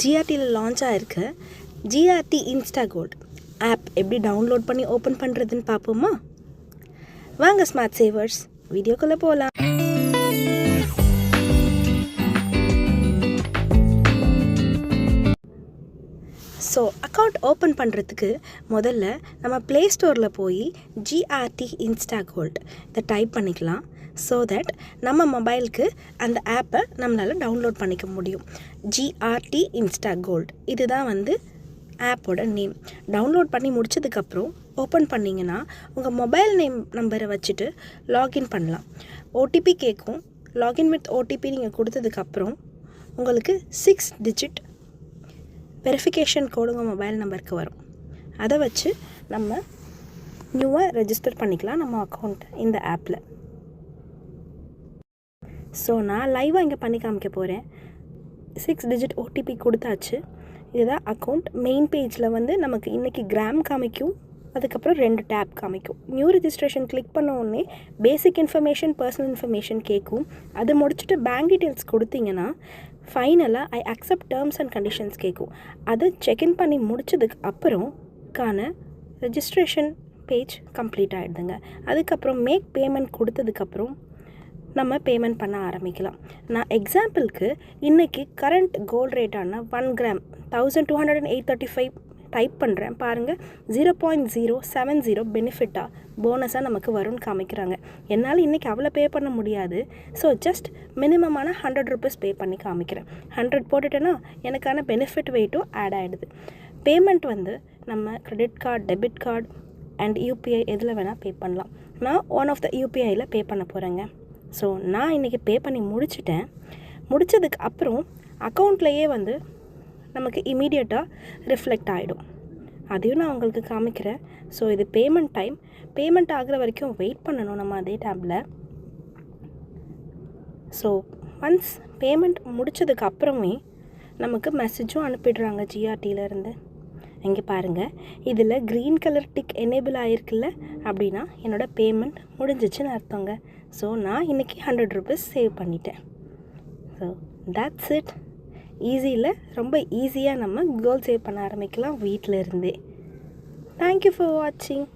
ஜிஆர்டியில் launch ஆகிருக்க GRT Insta gold app எப்படி download பண்ணி ஓப்பன் பண்ணுறதுன்னு பார்ப்போமா? வாங்க ஸ்மார்ட் சேவர்ஸ், வீடியோக்குள்ளே போகலாம். ஸோ அக்கௌண்ட் ஓப்பன் பண்ணுறதுக்கு முதல்ல நம்ம ப்ளே ஸ்டோரில் போய் ஜிஆர்டி இன்ஸ்டா கோல்ட் இதை டைப் பண்ணிக்கலாம். ஸோ தட் நம்ம மொபைலுக்கு அந்த ஆப்பை நம்மளால் டவுன்லோட் பண்ணிக்க முடியும். ஜிஆர்டி இன்ஸ்டா கோல்ட் இதுதான் ஆப்போட நேம். டவுன்லோட் பண்ணி முடிச்சதுக்கப்புறம் ஓப்பன் பண்ணிங்கன்னா உங்கள் மொபைல் நம்பரை வச்சுட்டு லாகின் பண்ணலாம். ஓடிபி கேட்கும். லாகின் வித் ஓடிபி நீங்கள் கொடுத்ததுக்கப்புறம் உங்களுக்கு 6 டிஜிட் வெரிஃபிகேஷன் கோடு உங்கள் மொபைல் நம்பருக்கு வரும். அதை வச்சு நம்ம நியூவாக ரெஜிஸ்டர் பண்ணிக்கலாம் நம்ம அக்கௌண்ட் இந்த ஆப்பில். ஸோ நான் லைவாக இங்கே பண்ணி காமிக்க போகிறேன். 6 டிஜிட் ஓடிபி கொடுத்தாச்சு. இதுதான் அக்கௌண்ட். மெயின் பேஜில் நமக்கு இன்றைக்கி கிராம் காமிக்கும், அதுக்கப்புறம் 2 டேப் காமிக்கும். நியூ ரெஜிஸ்ட்ரேஷன் கிளிக் பண்ண உடனே பேசிக் இன்ஃபர்மேஷன், பர்சனல் இன்ஃபர்மேஷன் கேட்கும். அது முடிச்சுட்டு பேங்க் டீட்டெயில்ஸ் கொடுத்தீங்கன்னா ஃபைனலாக I accept terms and conditions கேட்கும். அதை செக்இன் பண்ணி முடிச்சதுக்கு அப்புறம்கான ரெஜிஸ்ட்ரேஷன் பேஜ் கம்ப்ளீட் ஆகிடுதுங்க. அதுக்கப்புறம் மேக் பேமெண்ட் கொடுத்ததுக்கப்புறம் நம்ம பேமெண்ட் பண்ண ஆரம்பிக்கலாம். நான் எக்ஸாம்பிளுக்கு இன்றைக்கி கரண்ட் கோல்டு ரேட்டான 1 கிராம் 1208.35 டைப் பண்ணுறேன். பாருங்கள், 0.070 பெனிஃபிட்டாக போனஸாக நமக்கு வரும்னு காமிக்கிறாங்க. என்னால் இன்றைக்கி அவ்வளோ பே பண்ண முடியாது. ஸோ ஜஸ்ட் மினிமமான 100 ருபீஸ் பே பண்ணி காமிக்கிறேன். 100 போட்டுட்டேன்னா எனக்கான பெனிஃபிட் வெயிட்டும் ஆட் ஆகிடுது. பேமெண்ட் நம்ம credit card, debit card and UPI எதில் வேணால் பே பண்ணலாம். நான் ஒன் ஆஃப் த யூபிஐயில் பே பண்ண போகிறேங்க. ஸோ நான் இன்றைக்கி பே பண்ணி முடிச்சிட்டேன். முடித்ததுக்கு அப்புறம் அக்கௌண்ட்லேயே நமக்கு இமீடியட்டாக ரிஃப்ளெக்ட் ஆகிடும். அதையும் நான் உங்களுக்கு காமிக்கிறேன். ஸோ இது பேமெண்ட் டைம். பேமெண்ட் ஆகிற வரைக்கும் வெயிட் பண்ணணும் நம்ம அதே டேப்பில். ஸோ ஒன்ஸ் பேமெண்ட் முடித்ததுக்கு அப்புறமே நமக்கு மெசேஜும் அனுப்பிடுறாங்க ஜிஆர்டியிலேருந்து. இங்கே பாருங்கள், இதில் க்ரீன் கலர் டிக் எனேபிள் ஆகிருக்குல்ல, அப்படின்னா என்னோடய பேமெண்ட் முடிஞ்சிச்சுன்னு அர்த்தங்க. ஸோ நான் இன்றைக்கி 100 ருபீஸ் சேவ் பண்ணிட்டேன். So that's it. ஈஸியில் ரொம்ப ஈஸியாக நம்ம கோல்ட் சேவ் பண்ண ஆரம்பிக்கலாம் வீட்டில் இருந்தே. தேங்க்யூ ஃபார் வாட்சிங்.